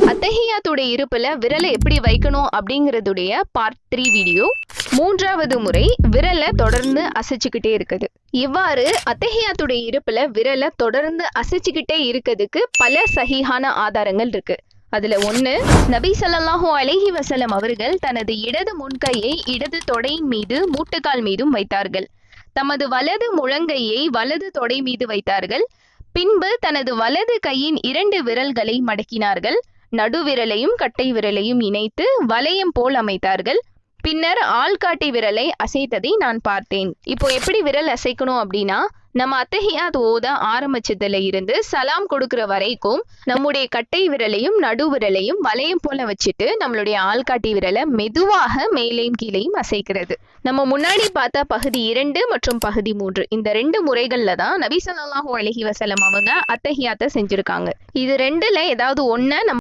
அத்தஹியாத்துடைய இருப்புல விரலை எப்படி வைக்கணும் அப்படிங்கறதுடைய பார்ட் 3 வீடியோ. 3வது முறை விரலை தொடர்ந்து அசைச்சுக்கிட்டே இருக்குது. இவ்வாறு அத்தஹியாத்துடைய இருப்புல விரலை தொடர்ந்து அசைச்சுக்கிட்டே இருக்கிறதுக்கு பல சஹீஹான ஆதாரங்கள் இருக்கு. அதுல ஒண்ணு, நபி ஸல்லல்லாஹு அலைஹி வஸல்லம் அவர்கள் தனது இடது முன்கையை இடது தொடையின் மீது மூட்டுக்கால் மீதும் வைத்தார்கள். தமது வலது முழங்கையை வலது தொடை மீது வைத்தார்கள். பின்பு தனது வலது கையின் 2 விரல்களை மடக்கினார்கள். நடுவிரலையும் கட்டை விரலையும் இணைத்து வளையம் போல் அமைத்தார்கள். பின்னர் ஆள்காட்டி விரலை அசைத்ததை நான் பார்த்தேன். இப்போ எப்படி விரல் அசைக்கணும் அப்படின்னா, நம்ம அத்தஹியாத் ஓத ஆரம்பிச்சதுல இருந்து சலாம் கொடுக்கிற வரைக்கும் நம்முடைய கட்டை விரலையும் நடுவிரலையும் வளையம் போல வச்சுட்டு நம்மளுடைய ஆள்காட்டி விரலை மெதுவாக மேலையும் கீழையும் அசைக்கிறது. நம்ம முன்னாடி பார்த்த பகுதி 2 மற்றும் பகுதி 3 இந்த 2 முறைகள்ல தான் நபி ஸல்லல்லாஹு அலைஹி வஸல்லம் அவங்க அத்தஹியாத்தை செஞ்சிருக்காங்க. இது 2ல ஏதாவது ஒண்ண நம்ம